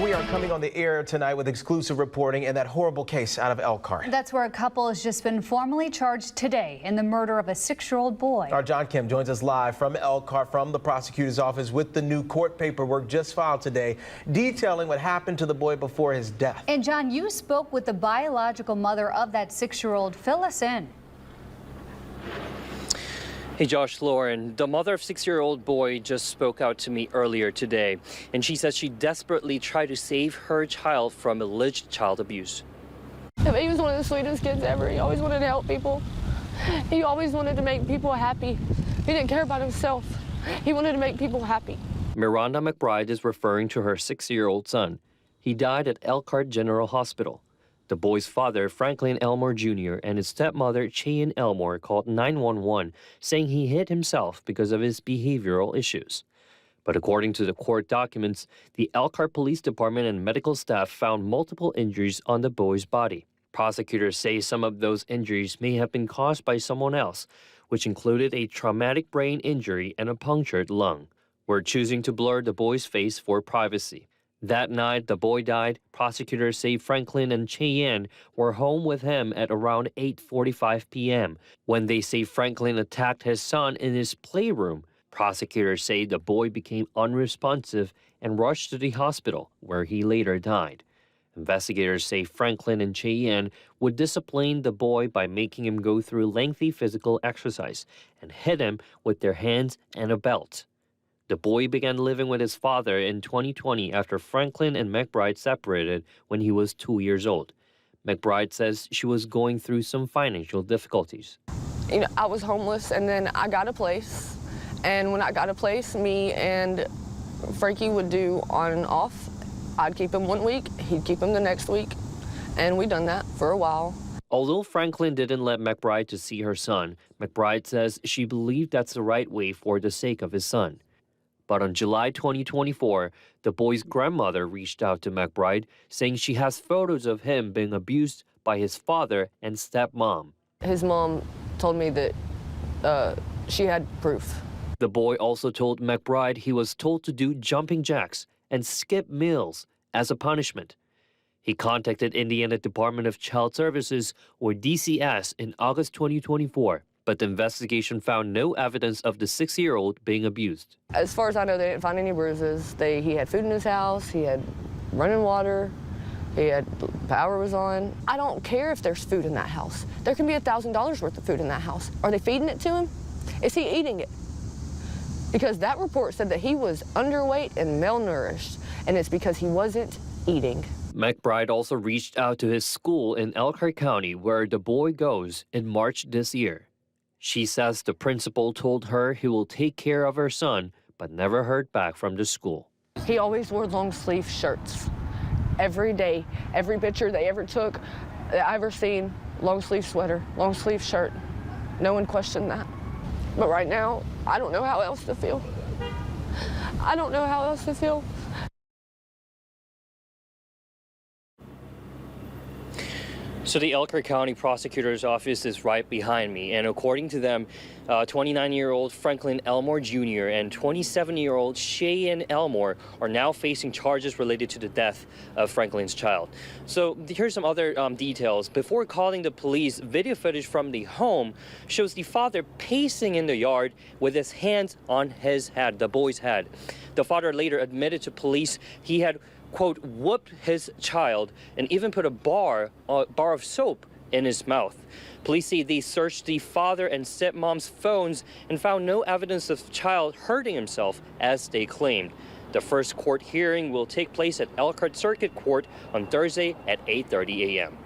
We are coming on the air tonight with exclusive reporting in that horrible case out of Elkhart. That's where a couple has just been formally charged today in the murder of a 6-year-old boy. Our John Kim joins us live from Elkhart from the prosecutor's office with the new court paperwork just filed today detailing what happened to the boy before his death. And John, you spoke with the biological mother of that 6-year-old. Fill us in. Hey Josh, Lauren, the mother of 6-year-old boy just spoke out to me earlier today, and she says she desperately tried to save her child from alleged child abuse. He was one of the sweetest kids ever. He always wanted to help people. He always wanted to make people happy. He didn't care about himself. He wanted to make people happy. Miranda McBride is referring to her 6-year-old son. He died at Elkhart General Hospital. The boy's father, Franklin Elmore Jr., and his stepmother, Cheyenne Elmore, called 911, saying he hit himself because of his behavioral issues. But according to the court documents, the Elkhart Police Department and medical staff found multiple injuries on the boy's body. Prosecutors say some of those injuries may have been caused by someone else, which included a traumatic brain injury and a punctured lung. We're choosing to blur the boy's face for privacy. That night the boy died, prosecutors say Franklin and Cheyenne were home with him at around 8:45 p.m. when they say Franklin attacked his son in his playroom. Prosecutors say the boy became unresponsive and rushed to the hospital, where he later died. Investigators say Franklin and Cheyenne would discipline the boy by making him go through lengthy physical exercise and hit him with their hands and a belt. The boy began living with his father in 2020 after Franklin and McBride separated when he was 2 years old. McBride says she was going through some financial difficulties. You know, I was homeless, and then I got a place. And when I got a place, me and Frankie would do on and off. I'd keep him 1 week, he'd keep him the next week. And we done that for a while. Although Franklin didn't let McBride to see her son, McBride says she believed that's the right way for the sake of his son. But on July 2024, the boy's grandmother reached out to McBride, saying she has photos of him being abused by his father and stepmom. His mom told me that she had proof. The boy also told McBride he was told to do jumping jacks and skip meals as a punishment. He contacted Indiana Department of Child Services, or DCS, in August 2024. But the investigation found no evidence of the 6-year-old being abused. As far as I know, they didn't find any bruises. He had food in his house, he had running water, power was on. I don't care if there's food in that house. There can be $1,000 worth of food in that house. Are they feeding it to him? Is he eating it? Because that report said that he was underweight and malnourished, and it's because he wasn't eating. McBride also reached out to his school in Elkhart County, where the boy goes, in March this year. She says the principal told her he will take care of her son, but never heard back from the school. He always wore long-sleeve shirts. Every day, every picture they ever took, that I ever seen, long-sleeve sweater, long-sleeve shirt. No one questioned that. But right now, I don't know how else to feel. I don't know how else to feel. So the Elkhart County Prosecutor's Office is right behind me, and according to them, 29-year-old Franklin Elmore Jr. and 27-year-old Cheyenne Elmore are now facing charges related to the death of Franklin's child. So here's some other details. Before calling the police, video footage from the home shows the father pacing in the yard with his hands on his head, the boy's head. The father later admitted to police he had, quote, whooped his child and even put a bar of soap in his mouth. Police say they searched the father and stepmom's phones and found no evidence of the child hurting himself as they claimed. The first court hearing will take place at Elkhart Circuit Court on Thursday at 8:30 a.m.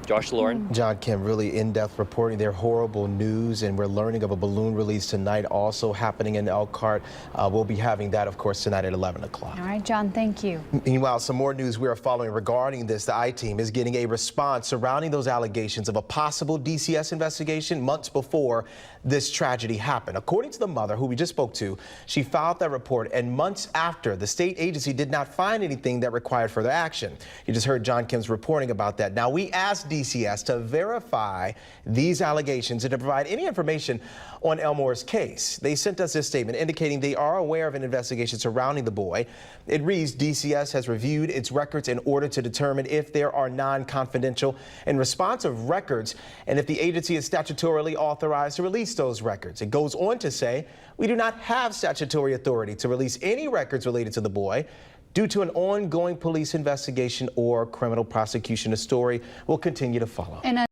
Josh, Lauren. John Kim, really in-depth reporting there. Horrible news, and we're learning of a balloon release tonight also happening in Elkhart. We'll be having that, of course, tonight at 11 o'clock. All right, John, thank you. Meanwhile, some more news we are following regarding this. The I-Team is getting a response surrounding those allegations of a possible DCS investigation months before this tragedy happened. According to the mother, who we just spoke to, she filed that report, and months after, the state agency did not find anything that required further action. You just heard John Kim's reporting about that. Now, we asked DCS DCS to verify these allegations and to provide any information on Elmore's case. They sent us this statement indicating they are aware of an investigation surrounding the boy. It reads, DCS has reviewed its records in order to determine if there are non-confidential and responsive records and if the agency is statutorily authorized to release those records. It goes on to say, we do not have statutory authority to release any records related to the boy due to an ongoing police investigation or criminal prosecution. The story will continue to follow.